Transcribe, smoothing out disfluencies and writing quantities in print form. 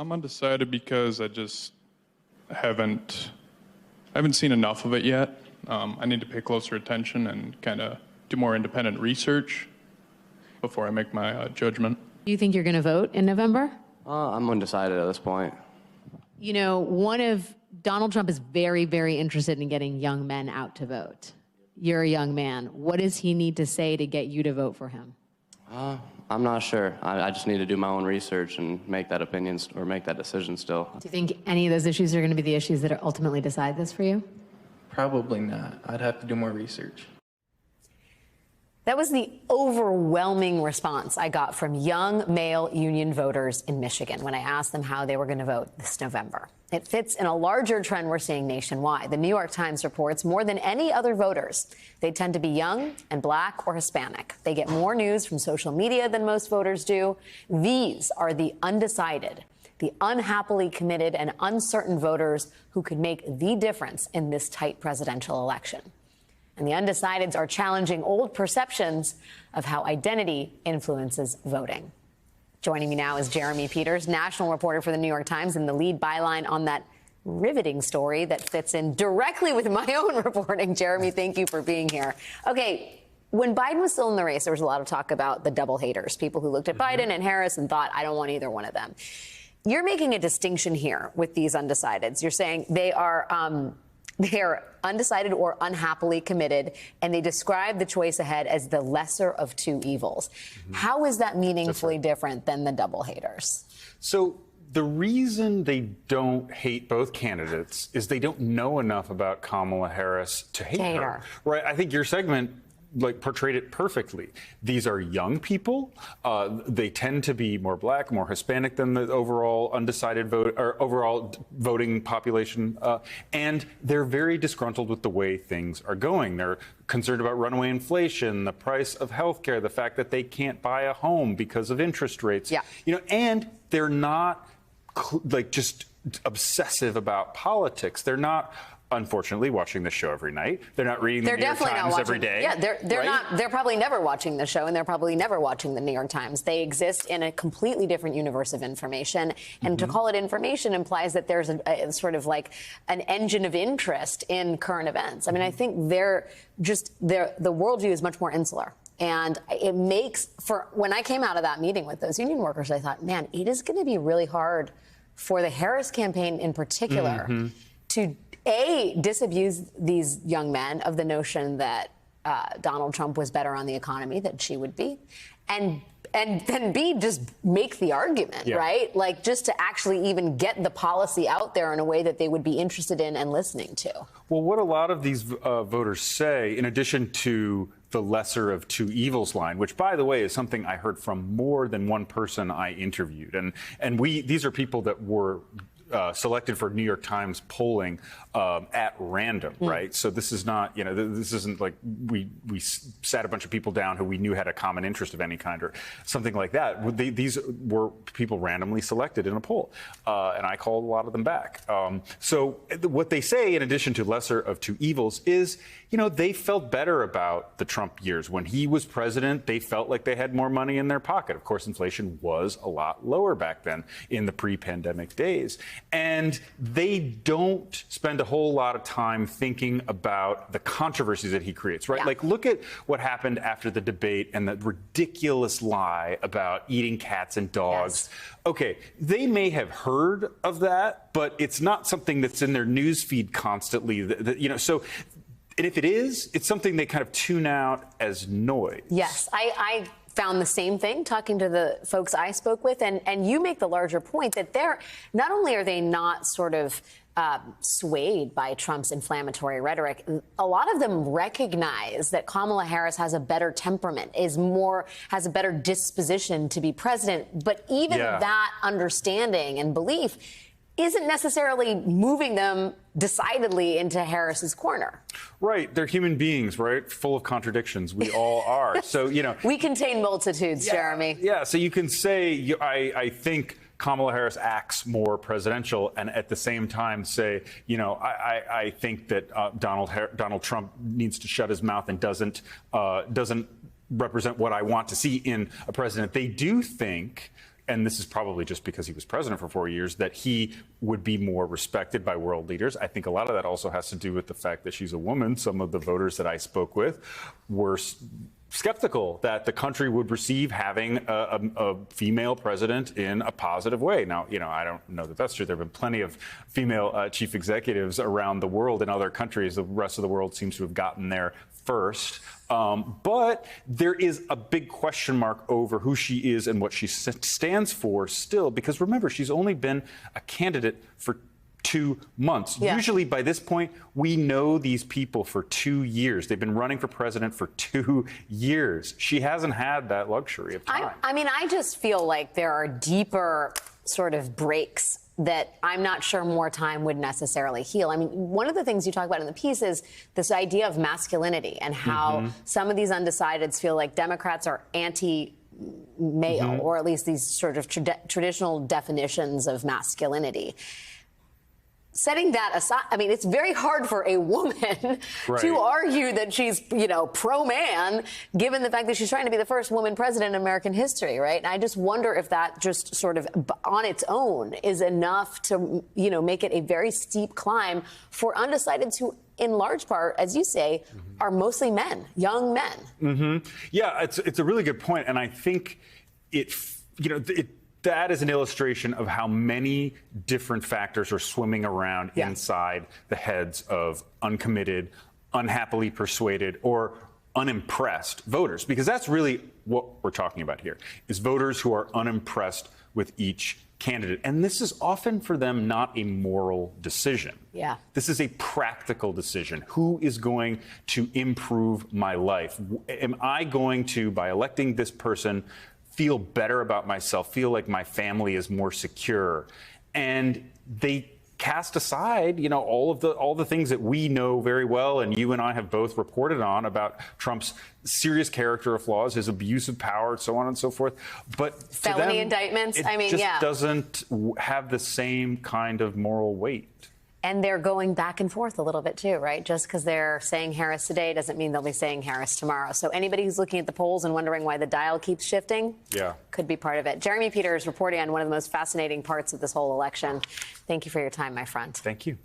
I'm undecided because I just haven't seen enough of it yet. I need to pay closer attention and kind of do more independent research before I make my judgment. Do you think you're going to vote in November? I'm undecided at this point. You know, Donald Trump is very, very interested in getting young men out to vote. You're a young man. What does he need to say to get you to vote for him? I'm not sure. I just need to do my own research and make that opinion or make that decision still. Do you think any of those issues are going to be the issues that ultimately decide this for you? Probably not. I'd have to do more research. That was the overwhelming response I got from young male union voters in Michigan when I asked them how they were going to vote this November. It fits in a larger trend we're seeing nationwide. The New York Times reports more than any other voters, they tend to be young and black or Hispanic. They get more news from social media than most voters do. These are the undecided, the unhappily committed and uncertain voters who could make the difference in this tight presidential election. And the undecideds are challenging old perceptions of how identity influences voting. Joining me now is Jeremy Peters, national reporter for the New York Times, and the lead byline on that riveting story that fits in directly with my own reporting. Jeremy, thank you for being here. Okay, when Biden was still in the race, there was a lot of talk about the double haters, people who looked at Biden and Harris and thought, I don't want either one of them. You're making a distinction here with these undecideds. You're saying they are undecided or unhappily committed, and they describe the choice ahead as the lesser of two evils. How is that meaningfully different than the double haters? So the reason they don't hate both candidates is they don't know enough about Kamala Harris to hate her. Right? I think your segment portrayed it perfectly. These are young people. They tend to be more black, more Hispanic than the overall undecided vote or overall voting population. And they're very disgruntled with the way things are going. They're concerned about runaway inflation, the price of health care, the fact that they can't buy a home because of interest rates. Yeah. And they're not just obsessive about politics. They're not, unfortunately, watching the show every night. They're not reading the New York Times every day. Yeah, they're not. They're probably never watching the show, and they're probably never watching the New York Times. They exist in a completely different universe of information, and to call it information implies that there's a sort of like an engine of interest in current events. I mean, I think the worldview is much more insular. And it makes when I came out of that meeting with those union workers, I thought, man, it is going to be really hard for the Harris campaign in particular to disabuse these young men of the notion that Donald Trump was better on the economy than she would be, and then B, just make the argument, right? Like just to actually even get the policy out there in a way that they would be interested in and listening to. Well, what a lot of these voters say, in addition to the lesser of two evils line, which, by the way, is something I heard from more than one person I interviewed. And these are people that were selected for New York Times polling at random, right? So this is not, this isn't like we sat a bunch of people down who we knew had a common interest of any kind or something like that. These were people randomly selected in a poll, and I called a lot of them back. So what they say, in addition to lesser of two evils, is, they felt better about the Trump years. When he was president, they felt like they had more money in their pocket. Of course, inflation was a lot lower back then in the pre-pandemic days. And they don't spend a whole lot of time thinking about the controversies that he creates, right? Like, look at what happened after the debate and the ridiculous lie about eating cats and dogs. Okay, they may have heard of that, but it's not something that's in their news feed constantly. So. And if it is, it's something they kind of tune out as noise. Yes, I found the same thing talking to the folks I spoke with. And you make the larger point that not only are they not sort of swayed by Trump's inflammatory rhetoric, a lot of them recognize that Kamala Harris has a better temperament, has a better disposition to be president. But even that understanding and belief isn't necessarily moving them decidedly into Harris's corner. Right. They're human beings, right? Full of contradictions. We all are. So, We contain multitudes, Jeremy. Yeah. So you can say, I think Kamala Harris acts more presidential, and at the same time say, I think that Donald Trump needs to shut his mouth and doesn't represent what I want to see in a president. They do think and this is probably just because he was president for 4 years, that he would be more respected by world leaders. I think a lot of that also has to do with the fact that she's a woman. Some of the voters that I spoke with were skeptical that the country would receive having a female president in a positive way. Now, I don't know that that's true. There have been plenty of female chief executives around the world in other countries. The rest of the world seems to have gotten there first. But there is a big question mark over who she is and what she stands for still, because remember, she's only been a candidate for 2 months. Yeah. Usually by this point, we know these people for 2 years. They've been running for president for 2 years. She hasn't had that luxury of time. I just feel like there are deeper sort of breaks that I'm not sure more time would necessarily heal. I mean, one of the things you talk about in the piece is this idea of masculinity and how some of these undecideds feel like Democrats are anti-male, or at least these sort of traditional definitions of masculinity. Setting that aside, I mean, it's very hard for a woman to argue that she's, pro-man, given the fact that she's trying to be the first woman president in American history, right? And I just wonder if that just sort of on its own is enough to, make it a very steep climb for undecideds who, in large part, as you say, are mostly men, young men. Yeah, it's a really good point, and I think that is an illustration of how many different factors are swimming around inside the heads of uncommitted, unhappily persuaded, or unimpressed voters. Because that's really what we're talking about here, is voters who are unimpressed with each candidate. And this is often for them not a moral decision. Yeah. This is a practical decision. Who is going to improve my life? Am I going to, by electing this person, feel better about myself, feel like my family is more secure? And they cast aside, all the things that we know very well, and you and I have both reported on about Trump's serious character flaws, his abuse of power, so on and so forth. But felony indictments. It just doesn't have the same kind of moral weight. And they're going back and forth a little bit, too, right? Just because they're saying Harris today doesn't mean they'll be saying Harris tomorrow. So anybody who's looking at the polls and wondering why the dial keeps shifting could be part of it. Jeremy Peters reporting on one of the most fascinating parts of this whole election. Thank you for your time, my friend. Thank you.